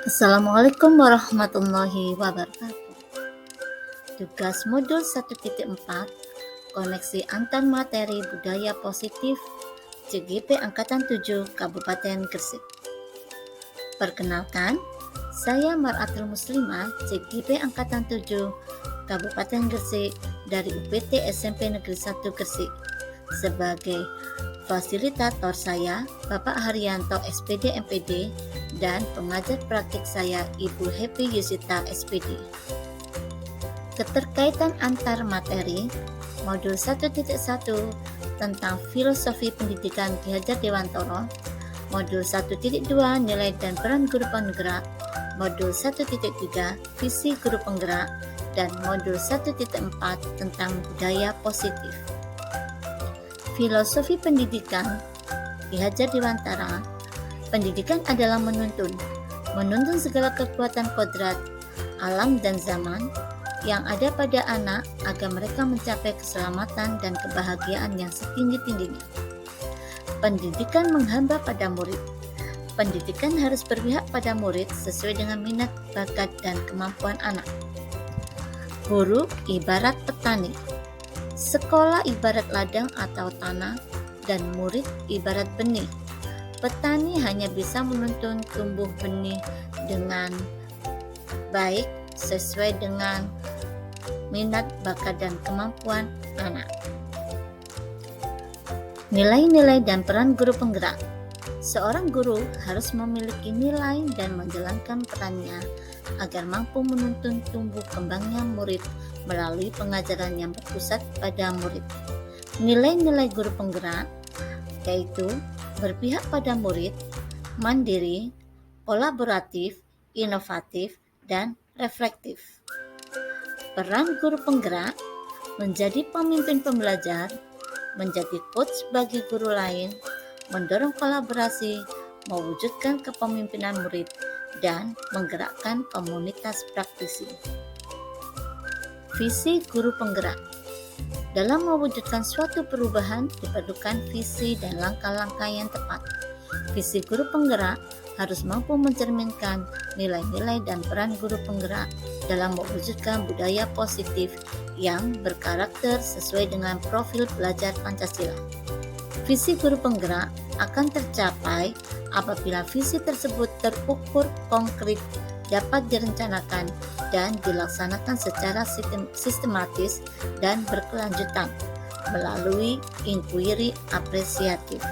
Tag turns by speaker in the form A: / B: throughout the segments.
A: Assalamualaikum warahmatullahi wabarakatuh. Tugas modul 1.4 Koneksi Antar Materi Budaya Positif CGP Angkatan 7 Kabupaten Gresik. Perkenalkan, saya Mar'atul Muslimah CGP Angkatan 7 Kabupaten Gresik dari UPT SMP Negeri 1 Gresik. Sebagai fasilitator saya, Bapak Haryanto SPD MPD, dan pengajar praktik saya Ibu Happy Yusita SPD. Keterkaitan antar materi Modul 1.1 tentang Filosofi Pendidikan Ki Hajar Dewantoro, Modul 1.2 Nilai dan Peran Guru Penggerak, Modul 1.3 Visi Guru Penggerak, dan Modul 1.4 tentang Budaya Positif. Filosofi Pendidikan Ki Hajar Dewantara. Pendidikan adalah menuntun segala kekuatan kodrat, alam dan zaman yang ada pada anak agar mereka mencapai keselamatan dan kebahagiaan yang setinggi-tingginya. Pendidikan menghamba pada murid. Pendidikan harus berpihak pada murid sesuai dengan minat, bakat, dan kemampuan anak. Guru ibarat petani, sekolah ibarat ladang atau tanah, dan murid ibarat benih. Petani hanya bisa menuntun tumbuh benih dengan baik sesuai dengan minat, bakat, dan kemampuan anak. Nilai-nilai dan peran guru penggerak. Seorang guru harus memiliki nilai dan menjalankan perannya agar mampu menuntun tumbuh kembangnya murid melalui pengajaran yang berpusat pada murid. Nilai-nilai guru penggerak yaitu berpihak pada murid, mandiri, kolaboratif, inovatif, dan reflektif. Peran guru penggerak menjadi pemimpin pembelajar, menjadi coach bagi guru lain, mendorong kolaborasi, mewujudkan kepemimpinan murid, dan menggerakkan komunitas praktisi. Visi guru penggerak. Dalam mewujudkan suatu perubahan diperlukan visi dan langkah-langkah yang tepat. Visi guru penggerak harus mampu mencerminkan nilai-nilai dan peran guru penggerak dalam mewujudkan budaya positif yang berkarakter sesuai dengan profil pelajar Pancasila. Visi guru penggerak akan tercapai apabila visi tersebut terukur konkret, dapat direncanakan dan dilaksanakan secara sistematis dan berkelanjutan melalui inquiry apresiatif.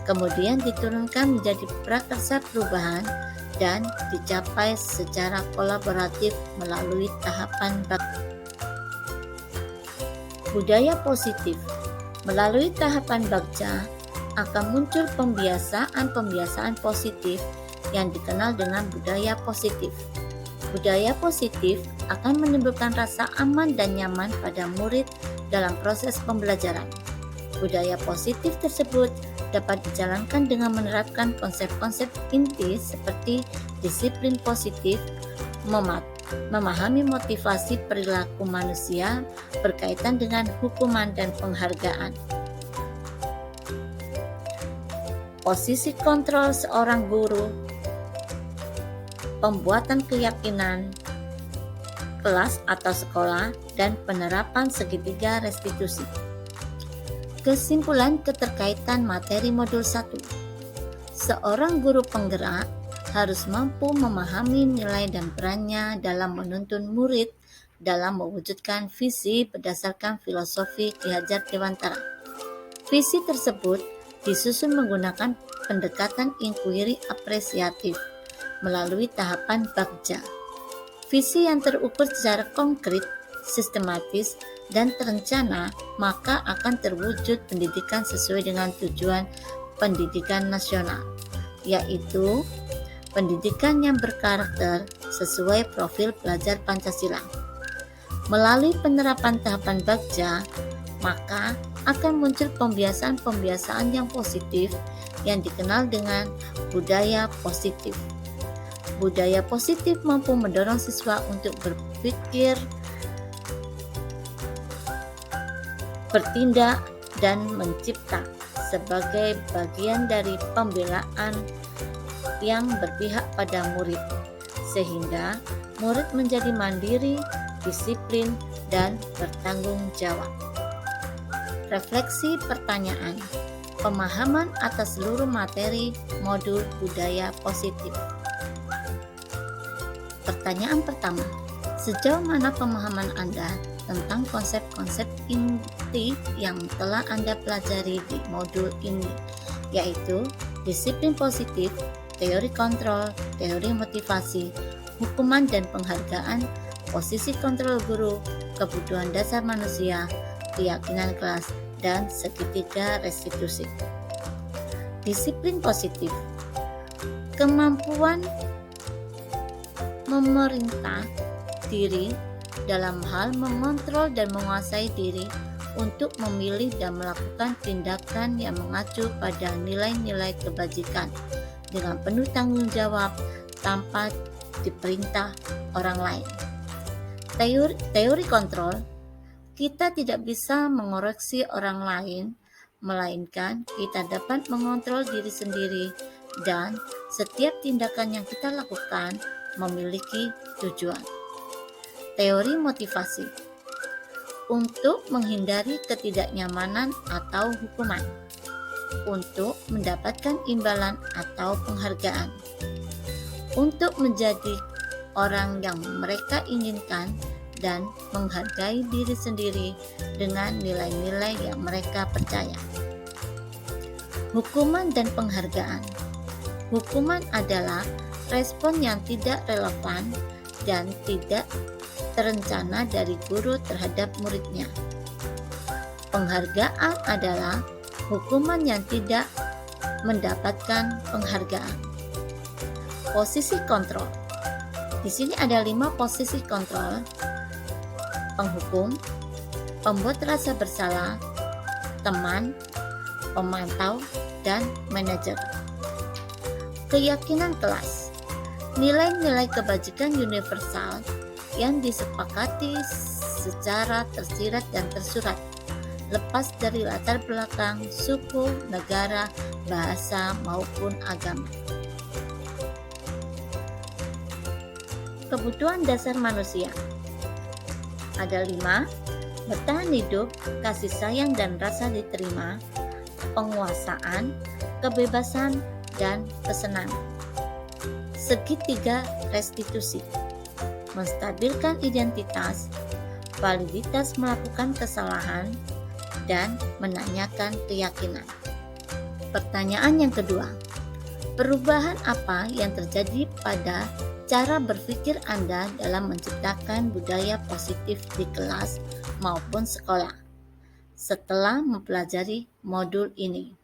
A: Kemudian diturunkan menjadi prakarsa perubahan dan dicapai secara kolaboratif melalui tahapan budaya positif. Melalui tahapan bagja akan muncul pembiasaan positif yang dikenal dengan budaya positif. Budaya positif akan menimbulkan rasa aman dan nyaman pada murid dalam proses pembelajaran. Budaya positif tersebut dapat dijalankan dengan menerapkan konsep-konsep inti seperti disiplin positif, memahami motivasi perilaku manusia berkaitan dengan hukuman dan penghargaan. Posisi kontrol seorang guru, pembuatan keyakinan kelas atau sekolah, dan penerapan segitiga restitusi. Kesimpulan keterkaitan materi modul 1. Seorang guru penggerak harus mampu memahami nilai dan perannya dalam menuntun murid dalam mewujudkan visi berdasarkan filosofi Ki Hajar Dewantara. Visi tersebut disusun menggunakan pendekatan inquiry apresiatif melalui tahapan bagja. Visi yang terukur secara konkret, sistematis, dan terencana, maka akan terwujud pendidikan sesuai dengan tujuan pendidikan nasional, yaitu pendidikan yang berkarakter sesuai profil pelajar Pancasila. Melalui penerapan tahapan bagja, maka akan muncul pembiasaan yang positif yang dikenal dengan budaya positif. Budaya positif mampu mendorong siswa untuk berpikir, bertindak, dan mencipta sebagai bagian dari pembelaan yang berpihak pada murid. sehingga murid menjadi mandiri, disiplin, dan bertanggung jawab. Refleksi pertanyaan. Pemahaman atas seluruh materi modul budaya positif. Pertanyaan pertama, sejauh mana pemahaman Anda tentang konsep-konsep inti yang telah Anda pelajari di modul ini, yaitu disiplin positif, teori kontrol, teori motivasi, hukuman dan penghargaan, posisi kontrol guru, kebutuhan dasar manusia, keyakinan kelas, dan segitiga restitusi. Disiplin positif, kemampuan memerintah diri dalam hal mengontrol dan menguasai diri untuk memilih dan melakukan tindakan yang mengacu pada nilai-nilai kebajikan dengan penuh tanggung jawab tanpa diperintah orang lain. Teori kontrol, kita tidak bisa mengoreksi orang lain, melainkan kita dapat mengontrol diri sendiri dan setiap tindakan yang kita lakukan memiliki tujuan. Teori motivasi, untuk menghindari ketidaknyamanan atau hukuman, untuk mendapatkan imbalan atau penghargaan, untuk menjadi orang yang mereka inginkan dan menghargai diri sendiri dengan nilai-nilai yang mereka percaya. Hukuman dan penghargaan. Hukuman adalah respon yang tidak relevan dan tidak terencana dari guru terhadap muridnya. Penghargaan adalah hukuman yang tidak mendapatkan penghargaan. Posisi kontrol. Di sini ada 5 posisi kontrol: penghukum, pembuat rasa bersalah, teman, pemantau, dan manajer. Keyakinan kelas, nilai-nilai kebajikan universal yang disepakati secara tersirat dan tersurat, lepas dari latar belakang, suku, negara, bahasa, maupun agama. Kebutuhan dasar manusia. Ada 5, bertahan hidup, kasih sayang dan rasa diterima, penguasaan, kebebasan, dan kesenangan. Segitiga restitusi, menstabilkan identitas, validitas melakukan kesalahan, dan menanyakan keyakinan. Pertanyaan yang kedua, perubahan apa yang terjadi pada cara berpikir Anda dalam menciptakan budaya positif di kelas maupun sekolah setelah mempelajari modul ini?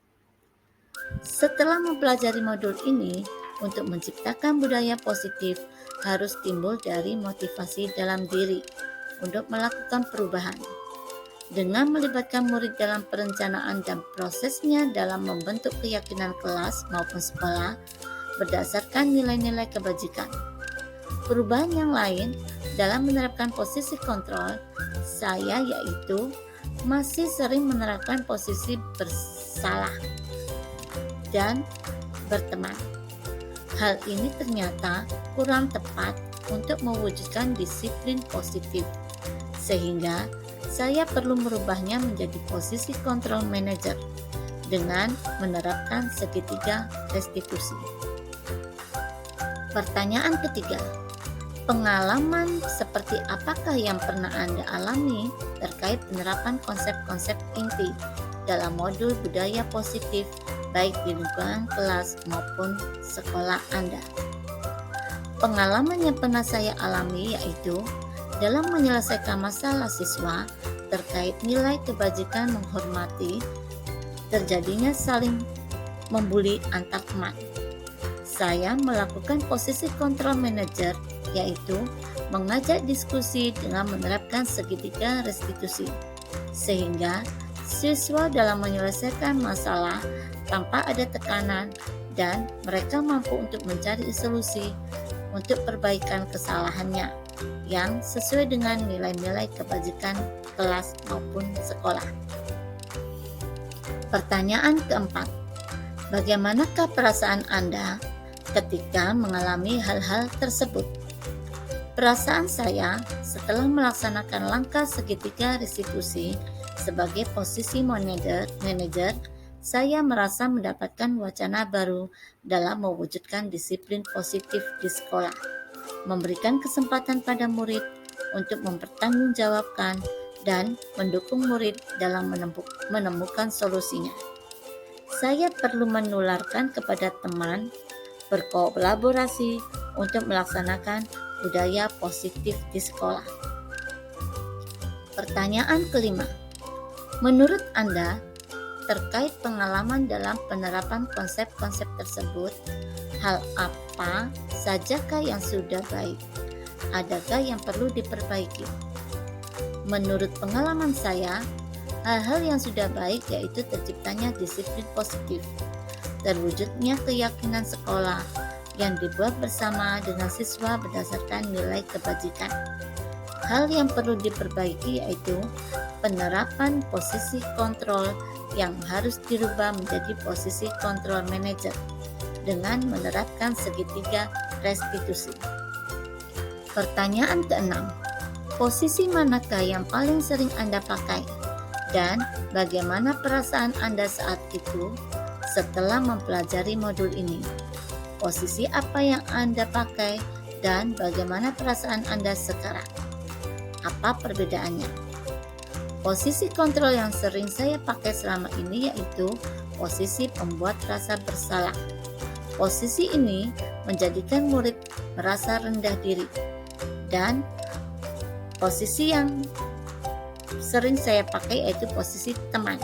A: Setelah mempelajari modul ini, untuk menciptakan budaya positif harus timbul dari motivasi dalam diri untuk melakukan perubahan. Dengan melibatkan murid dalam perencanaan dan prosesnya dalam membentuk keyakinan kelas maupun sekolah berdasarkan nilai-nilai kebajikan. Perubahan yang lain dalam menerapkan posisi kontrol saya yaitu masih sering menerapkan posisi bersalah dan berteman. Hal ini ternyata kurang tepat untuk mewujudkan disiplin positif, sehingga saya perlu merubahnya menjadi posisi kontrol manager dengan menerapkan segitiga restitusi. Pertanyaan ketiga, pengalaman seperti apakah yang pernah Anda alami terkait penerapan konsep-konsep inti dalam modul budaya positif baik di lingkungan kelas maupun sekolah Anda? Pengalaman yang pernah saya alami yaitu dalam menyelesaikan masalah siswa terkait nilai kebajikan menghormati, terjadinya saling membuli antar teman. Saya melakukan posisi kontrol manajer yaitu mengajak diskusi dengan menerapkan segitiga restitusi, sehingga siswa dalam menyelesaikan masalah tanpa ada tekanan dan mereka mampu untuk mencari solusi untuk perbaikan kesalahannya yang sesuai dengan nilai-nilai kebajikan kelas maupun sekolah. Pertanyaan keempat, bagaimanakah perasaan Anda ketika mengalami hal-hal tersebut. Perasaan saya setelah melaksanakan langkah segitiga restitusi sebagai posisi manajer, saya merasa mendapatkan wacana baru dalam mewujudkan disiplin positif di sekolah, memberikan kesempatan pada murid untuk mempertanggungjawabkan dan mendukung murid dalam menemukan solusinya. Saya perlu menularkan kepada teman, berkolaborasi untuk melaksanakan budaya positif di sekolah. Pertanyaan kelima, menurut Anda, terkait pengalaman dalam penerapan konsep-konsep tersebut, hal apa sajakah yang sudah baik? Adakah yang perlu diperbaiki? Menurut pengalaman saya, hal-hal yang sudah baik yaitu terciptanya disiplin positif, terwujudnya keyakinan sekolah yang dibuat bersama dengan siswa berdasarkan nilai kebajikan. Hal yang perlu diperbaiki yaitu penerapan posisi kontrol yang harus dirubah menjadi posisi kontrol manajer dengan menerapkan segitiga restitusi. Pertanyaan keenam, posisi manakah yang paling sering Anda pakai dan bagaimana perasaan Anda saat itu setelah mempelajari modul ini? Posisi apa yang Anda pakai dan bagaimana perasaan Anda sekarang? Apa perbedaannya? Posisi kontrol yang sering saya pakai selama ini yaitu posisi pembuat rasa bersalah. Posisi ini menjadikan murid merasa rendah diri, dan posisi yang sering saya pakai yaitu posisi teman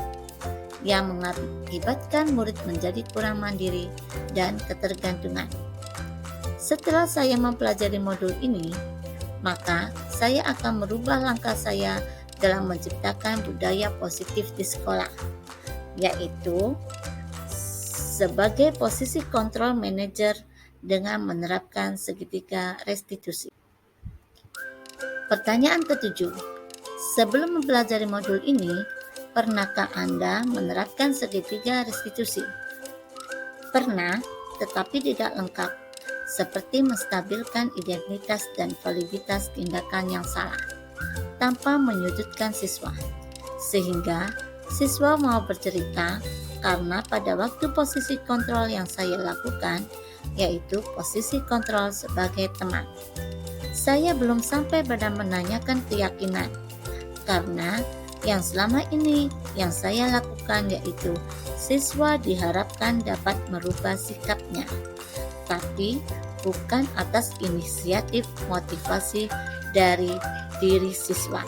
A: yang mengakibatkan murid menjadi kurang mandiri dan ketergantungan. Setelah saya mempelajari modul ini, maka saya akan merubah langkah saya dalam menciptakan budaya positif di sekolah, yaitu sebagai posisi kontrol manajer dengan menerapkan segitiga restitusi. Pertanyaan ketujuh, sebelum mempelajari modul ini, pernahkah Anda menerapkan segitiga restitusi? Pernah, tetapi tidak lengkap, seperti menstabilkan identitas dan validitas tindakan yang salah tanpa menyudutkan siswa, sehingga siswa mau bercerita karena pada waktu posisi kontrol yang saya lakukan, yaitu posisi kontrol sebagai teman, saya belum sampai pada menanyakan keyakinan, karena yang selama ini yang saya lakukan yaitu siswa diharapkan dapat merubah sikapnya, tapi bukan atas inisiatif motivasi dari diri siswa,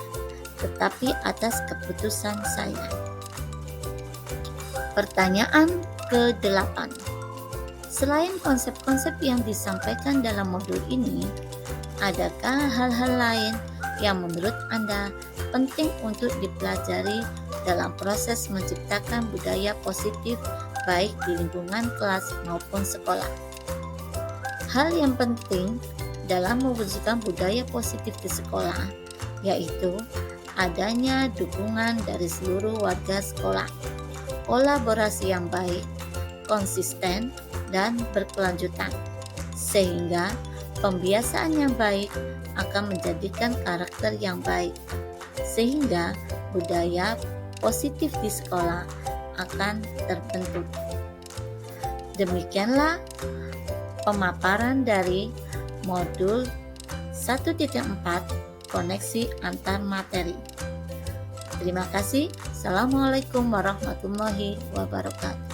A: tetapi atas keputusan saya. Pertanyaan ke-8. Selain konsep-konsep yang disampaikan dalam modul ini, adakah hal-hal lain yang menurut Anda penting untuk dipelajari dalam proses menciptakan budaya positif baik di lingkungan kelas maupun sekolah? Hal yang penting dalam mewujudkan budaya positif di sekolah yaitu adanya dukungan dari seluruh warga sekolah, kolaborasi yang baik, konsisten, dan berkelanjutan, sehingga pembiasaan yang baik akan menjadikan karakter yang baik, sehingga budaya positif di sekolah akan terbentuk. Demikianlah pemaparan dari modul 1.4 koneksi antar materi. Terima kasih. Assalamualaikum warahmatullahi wabarakatuh.